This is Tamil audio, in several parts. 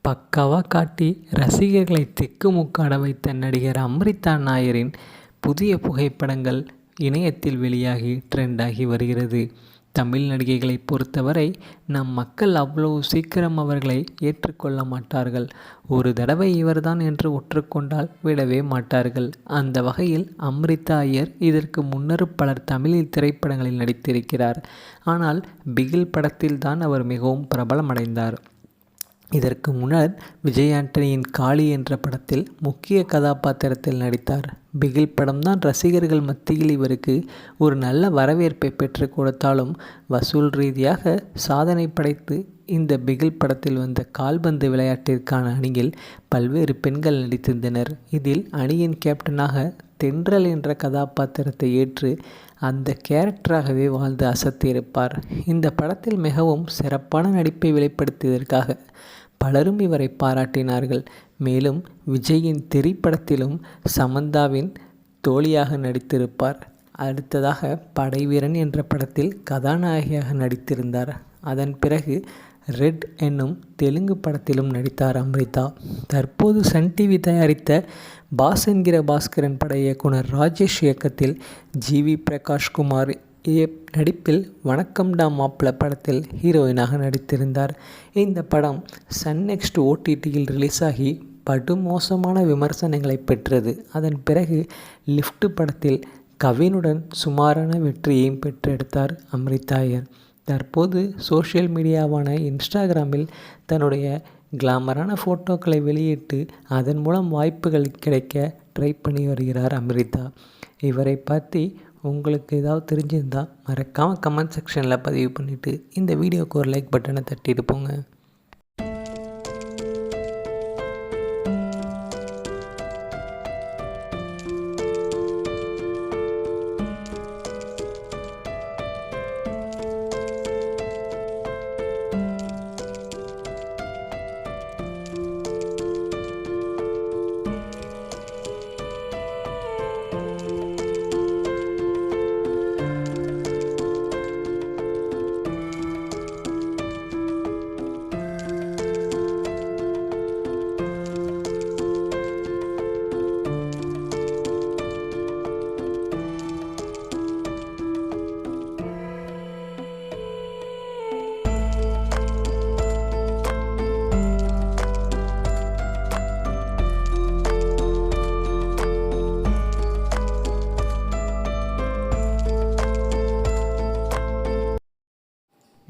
பக்காவாக காட்டி ரசிகர்களை திக்குமுக்காட வைத்த நடிகர் அம்ரிதா நாயரின் புதிய புகைப்படங்கள் இணையத்தில் வெளியாகி ட்ரெண்டாகி வருகிறது. தமிழ் நடிகைகளை பொறுத்தவரை நம் மக்கள் அவ்வளவு சீக்கிரம் அவர்களை ஏற்றுக்கொள்ள மாட்டார்கள். ஒரு தடவை இவர்தான் என்று ஒற்றுக்கொண்டால் விடவே மாட்டார்கள். அந்த வகையில் அம்ரிதா ஐயர் இதற்கு முன்னர் பலர் தமிழில் திரைப்படங்களில் நடித்திருக்கிறார். ஆனால் பிகில் படத்தில் தான் அவர் மிகவும் பிரபலமடைந்தார். இதற்கு முன்னர் விஜய் ஆண்டனியின் காளி என்ற படத்தில் முக்கிய கதாபாத்திரத்தில் நடித்தார். பிகில் படம்தான் ரசிகர்கள் மத்தியில் இவருக்கு ஒரு நல்ல வரவேற்பை பெற்று கொடுத்தாலும் வசூல் ரீதியாக சாதனை படைத்து இந்த பிகில் படத்தில் வந்த கால்பந்து விளையாட்டிற்கான அணியில் பல்வேறு பெண்கள் நடித்திருந்தனர். இதில் அணியின் கேப்டனாக தென்றல் என்ற கதாபாத்திரத்தை ஏற்று அந்த கேரக்டராகவே வாழ்ந்து அசத்தியிருப்பார். இந்த படத்தில் மிகவும் சிறப்பான நடிப்பை வெளிப்படுத்தியதற்காக பலரும் இவரை பாராட்டினார்கள். மேலும் விஜயின் திரைப்படத்திலும் சமந்தாவின் தோழியாக நடித்திருப்பார். அடுத்ததாக படைவீரன் என்ற படத்தில் கதாநாயகியாக நடித்திருந்தார். அதன் பிறகு ரெட் என்னும் தெலுங்கு படத்திலும் நடித்தார் அம்ரிதா. தற்போது சன் டிவி தயாரித்த பாஸ் என்கிற பாஸ்கரன் பட இயக்குனர் ராஜேஷ் இயக்கத்தில் ஜிவி பிரகாஷ்குமார் நடிப்பில் வணக்கம் டா மாப்ள படத்தில் ஹீரோயினாக நடித்திருந்தார். இந்த படம் சன் நெக்ஸ்ட் ஓடிடியில் ரிலீஸ் ஆகி படுமோசமான விமர்சனங்களை பெற்றது. அதன் பிறகு லிஃப்ட் படத்தில் கவினுடன் சுமாரான வெற்றியையும் பெற்றெடுத்தார் அம்ரிதா ஐயர். தற்போது சோஷியல் மீடியாவான இன்ஸ்டாகிராமில் தன்னுடைய கிளாமரான ஃபோட்டோக்களை வெளியிட்டு அதன் மூலம் வாய்ப்புகள் கிடைக்க ட்ரை பண்ணி வருகிறார் அம்ரிதா. இவரை பற்றி உங்களுக்கு ஏதாவது தெரிஞ்சிருந்தால் மறக்காமல் கமெண்ட் செக்ஷனில் பதிவு பண்ணிவிட்டு இந்த வீடியோவுக்கு ஒரு லைக் பட்டனை தட்டிட்டு போங்க.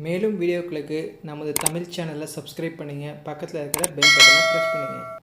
மேலும் வீடியோக்களுக்கு நமது தமிழ் சேனலை சப்ஸ்கிரைப் பண்ணுங்கள். பக்கத்தில் இருக்கிற பெல் பட்டனை ப்ரெஸ் பண்ணுங்கள்.